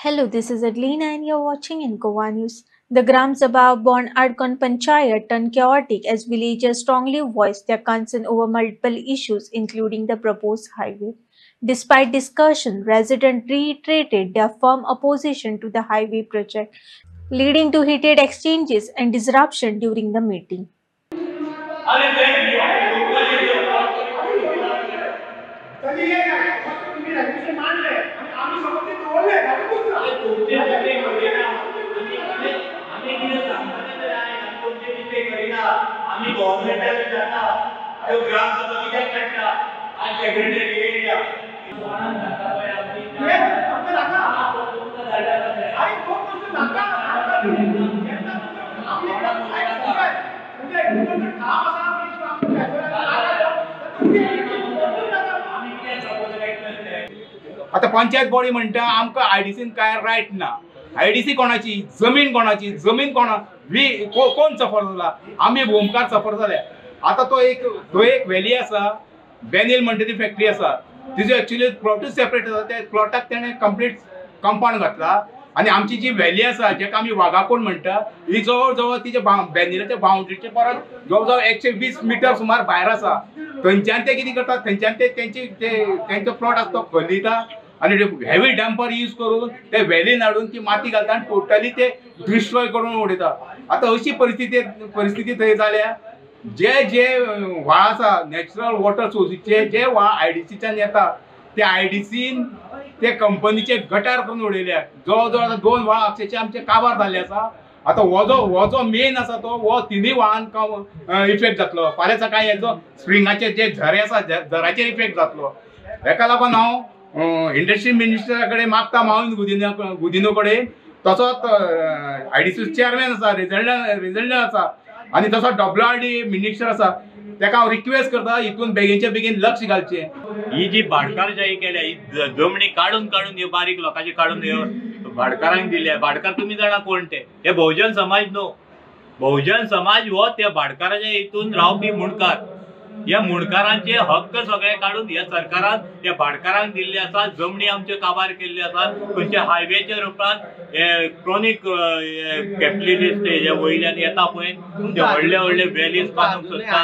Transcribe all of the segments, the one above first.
Hello, this is Adelina and you're watching Incoa News. The Gram Sabha of Bon Adkon Panchayat turned chaotic as villagers strongly voiced their concern over multiple issues, including the proposed highway. Despite discussion, residents reiterated their firm opposition to the highway project, leading to heated exchanges and disruption during the meeting. आता panchayat body म्हणटा आमकां आयडीसीन काय right ना. IDC कोणाची, जमीन कोणाची, जमीन कोण सफर जाला, आमी भूमकार सफर जाल्या. आता तो एक व्हॅली आसा, बेनील म्हणटा ती फॅक्टरी आसा, तिजो एक्चुअली प्लॉटूच सेपरेट आसा. त्या प्लॉटाक तेणें कंप्लीट कंपाउंड घातला आणि आमची जी व्हॅली आसा जेका आमी वागाकोण म्हणटा ही जवळ जवळ तिच्या बेनीलाच्या बाउंड्रीचे परत जवळ जवळ 120 मीटर सुमार भायर आसा. थंयच्यान ते कितें करतात, थंयच्यान ते तेंचो प्लॉट आसा तो खलिता आणि हेवी डंपर यूज करून ते व्हॅलीन हाडून ती माती घालता आणि टोटली ते डिस्ट्रॉय करून उडयता. आता अशी परिस्थिती थंय जाल्या. जे व्हाळ आसा नॅचरल वॉटर सोर्सीचे जे व्हाळ आयडीसीच्यान येता ते आयडीसीन ते कंपनीचे गटार करून उडयल्या. जवळ जवळ 2 व्हाळ अक्षरशः आमचे काबार जाल्ले आसा. आता हो जो मेन आसा तो हो तिनूय व्हाळांक इफेक्ट जातलो. फाल्यां सकाळी हेजो स्प्रिंगाचे जे झरे आसा झराचेर इफेक्ट जातलो. हेका लागून हांव इंडस्ट्री मिनिस्टरा कडेन मागता, माऊन गुदिनो कडेन, तसोच आयडीसी चेअरमॅन आसा, रिजल्ट आसा आणि तसो WRD मिनिस्टर आसा, तेका हांव रिक्वेस्ट करता हितून बेगीनचे बेगीन लक्ष घालचें. ही जी भाटकारशाही केल्या, ही जमनी काढून ह्यो बारीक लोकांची काढून ह्यो भाटकारांक दिल्या. भाटकार तुम्ही जाणा कोण ते? हे बहुजन समाज न्हू. बहुजन समाज हो त्या भाटकाराच्या हितून रावपी मुणकार. या मुणकारांचे हक्क सगळे काढून ह्या सरकारान त्या भाटकारांक दिल्ले आसा. जमनी आमचे काबार केल्ले आसा. खंयच्या हायवेच्या रुपान हे क्रॉनिक कॅपिटलिस्ट जे वयल्यान येता पळय ते व्हडले व्हडले व्हॅलीज बांदूंक सोदता.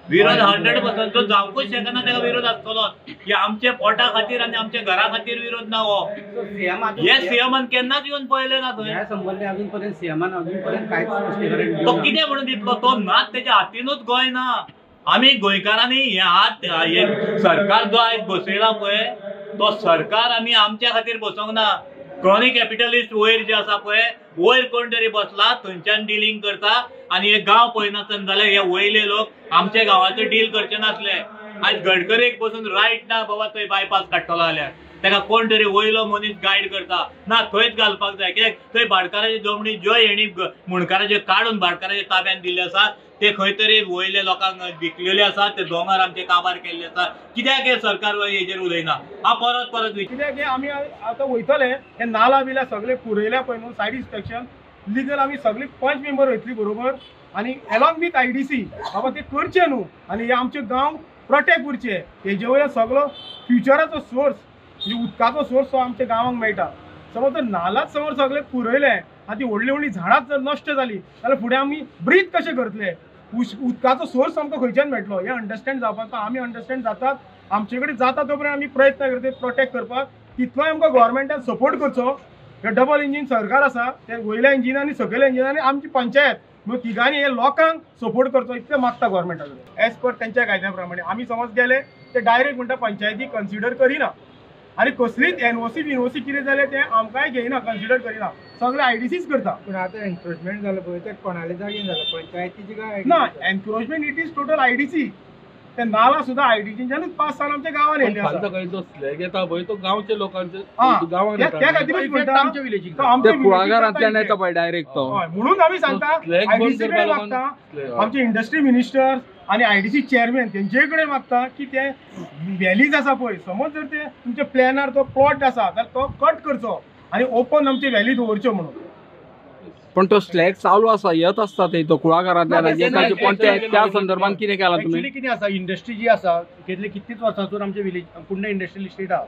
विरोध 100% तो जावंकूच शकना. तेका विरोध आसतलो. हे आमच्या पोटा खातीर आनी आमच्या घरा खातीर विरोध ना हो. हे सीएमान केन्नाच येवन पळयले ना थंय. तो कितें म्हणून दितलो? तो नाच तेच्या हातीनूच गोंय ना. आमी गोंयकारांनी हे हात सरकार जो आयज बसयला पळय तो सरकार आमी आमच्या खातीर बसोवंक ना. क्रॉनिक कॅपिटलिस्ट वयर जे आसा पळय, वयर कोण तरी बसला थंयच्यान डिलिंग करता आणि हे गांव पळयनासतना जाल्यार हे वयले लोक आमच्या गांवाचो डील करचे नासले. आयज गडकरीक बसून रायट ना बाबा थंय बायपास काडटलो जाल्यार तेका कोण तरी वयलो मनीस गायड करता ना, थंयच घालपाक जाय. कित्याक थंय भाटकाराची जमनी ज्यो हेणी मुणकाराचे काडून भाटकाराच्या ताब्यात दिल्ले आसा ते खंय तरी वयले लोकांक विकलेले आसा. ते दोंगर आमचे काबार केल्ले आसा. कित्याक हे सरकार हेजेर उलयना? हा परत कित्याक आमी आतां वयतले हे नाला बिला सगळे पुरयल्या पळय न्हू. सायड इन्स्पेक्शन लिगल आमी सगळी 5 मेंबर वयतली बरोबर आणि अलॉंग विथ आयडीसी बाबा ते करचे न्हू आणि हे आमचे गांव प्रोटेक्ट करचे. हेजे वयल्यान सगळो फ्युचराचो सोर्स म्हणजे उदकाचो सोर्स तो आमच्या गांवांक मेळटा. समज तर नालाच समोर सगळे पुरयले आनी ती व्हडली व्हडली झाडांच जर नश्ट जाली जाल्यार फुडें आमी ब्रीथ कशें करतले? उदकाचो सोर्स आमकां खंयच्यान मेळटलो हे अंडरस्टँड जावपाक आमी अंडरस्टँड जातात. आमचे कडेन जाता तो पर्यंत आमी प्रयत्न करता प्रोटेक्ट करपाक. तितलोय आमकां गव्हर्मेंटान सपोर्ट करचो. हे डबल इंजीन सरकार आसा ते वयल्या इंजिनांनी सकयल्या इंजिनांनी आमची पंचायत म्हणून तिगांनी हे लोकांक सपोर्ट करचो इतलें मागता गव्हर्मेंटा कडेन. एज पर तेंच्या कायद्या प्रमाणे आमी समज गेले ते डायरेक्ट म्हणटा पंचायती कन्सिडर करिना आणि कसलीच एनओसी बिनओसी कितें जालें तें आमकांय घेयना, कन्सिडर करिना. सगळे आयडीसीच करता. पण आता एन्क्रोचमेंट झालं पळय ते कोणाले जागेन झालं? पंचायतीची काय ना encroachment it is total IDC. ते नाला सुद्धा आयडीसीच्यानूच 5 साल आमच्या गांवान येयले आसा. काही जो स्लॅग येता पळय तो गांवचे लोकांचे गांवांत त्या खातीरच म्हणटा आमच्या विलेजीक कुळागरांतल्यान येता पळय डायरेक्ट तो. म्हणून आमी सांगता आयडीसी कडेन मागता, आमचे इंडस्ट्री मिनिस्टर आणि आयडीसी चेअरमॅन तेंचे कडेन मागता की ते व्हॅलीज आसा पळय समज जर ते तुमच्या प्लॅनार तो प्लॉट आसा जाल्यार तो कट करचो आणि ओपन आमचे व्हॅली दवरच्यो म्हणून. पण तो स्लॅग चालू आसा येत आसता ते तो कुळागरांतल्यान पण त्या संदर्भात कितें केला तुम्ही? कितें आसा इंडस्ट्री जी आसा गेल्ले कितलीच वर्सांसून आमचे विलेज कुंडे इंडस्ट्रियल इस्टेट आहा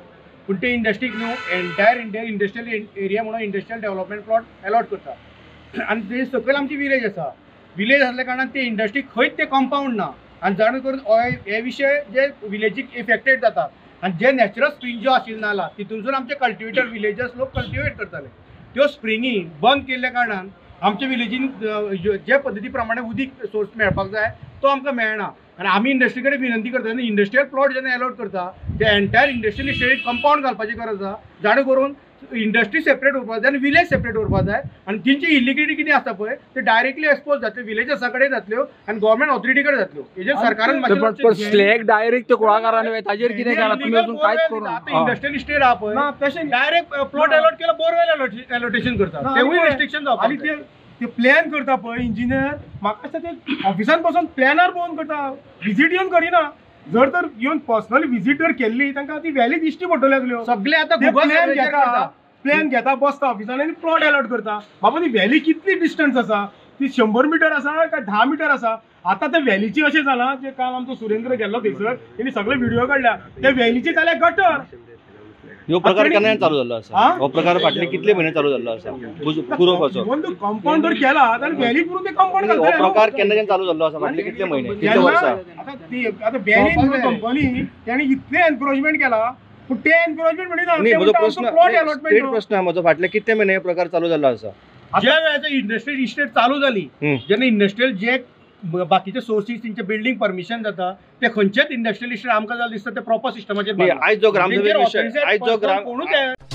पूण ते इंडस्ट्रीक न्हू एंटायर इंडस्ट्रियल एरिया म्हणून इंडस्ट्रियल डेव्हलपमेंट प्लॉट अलॉट करता आनी ते सकयल आमची विलेज आसा विलेज असल्या कारणान ते इंडस्ट्रीक खंयच ते कंपाऊंड ना आनी जाण करून हे विशय जे विलेजीक इफेक्टेड जाता आनी जे नॅचरल स्प्रिंग ज्यो आशिल्लो नाला तितूनसून आमचे कल्टिवेटर विलेजर्स लोक कल्टिवेट करताले त्यो स्प्रिंगी बंद केल्ल्या कारणान आमच्या विलेजीन जे पद्दती प्रमाणे उदीक सोर्स मेळपाक जाय तो आमकां मेळना आनी आमी इंडस्ट्री कडेन विनंती करता आनी इंडस्ट्रियल प्लॉट जेन्ना अलॉट करता ते एंटायर इंडस्ट्रियल इस्टेटीक कंपाऊंड घालपाची गरज आसा जाणे करून इंडस्ट्री सेपरेट उरपाक जाय आनी विलेज सेपरेट उरपाक जाय आनी तेंची इलिगिलिटी कितें आसता पळय ते डायरेक्टली एक्सपोज जातले विलेजर्सा कडेन जातल्यो आनी गव्हर्मेंट ऑथॉरिटी कडेन जातल्यो हेजेर सरकारान पण स्लॅग डायरेक्ट ते कुळागरांनी वयता ताजेर कितें केलां तुमी अजून कांयच करूं आता इंडस्ट्रियल इस्टेट आहा पळय तशें डायरेक्ट प्लॉट अलॉट केला बोरवेल एलोटेशन करता तेवूय रिस्ट्रिक्शन जावपाक आनी ते प्लॅन करता पळय इंजिनियर म्हाका दिसता ते ऑफिसान बसून प्लॅनार पळोवन करता विजीट येवन करिना जर तर येवन पर्सनली विजीट जर केल्ली तांकां ती व्हॅली दिश्टी पडटल्यो आसल्यो सगळे आतां प्लॅन घेता बसता ऑफिसान आनी प्लॉट अलॉट करता बाबा ती व्हॅली कितली डिस्टन्स आसा ती 100 मिटर आसा काय 10 मिटर आसा आता त्या व्हॅलीची अशें जालां जे काल आमचो सुरेंद्र गेल्लो थंयसर तेणी सगळे व्हिडिओ काडल्या त्या व्हॅलीचे जाल्यार गटर ह्यो प्रकार केन्ना चालू जाल्लो आसा हो प्रकार फाटले कितले म्हयने चालू जाल्लो आसा पुरोवपाचो कंपाऊंड जर केला जाल्यार व्हॅली पुरो ते कंपाऊंड हो प्रकार केन्ना चालू जाल्लो आसा फाटले कितले म्हयने कितले वर्सां आता व्हॅली कंपनी त्यांनी इतले एनक्रोचमेंट केला पण ते एनक्रोचमेंट म्हणजे म्हजो प्रश्न प्रश्न आहे म्हजो फाटले कितले म्हयने हो प्रकार चालू जाल्लो आसा ज्या वेळाचो इंडस्ट्रियल इस्टेट चालू जाली जेन्ना इंडस्ट्रियल जे बाकीचे सोर्सीस तेंचे बिल्डिंग परमिशन जाता ते खंयचेच इंडस्ट्रियल इस्टेट आमकां जाल्यार दिसता ते प्रॉपर सिस्टमाचेर आयज जो ग्रामसभेचो विशय आयज जो ग्राम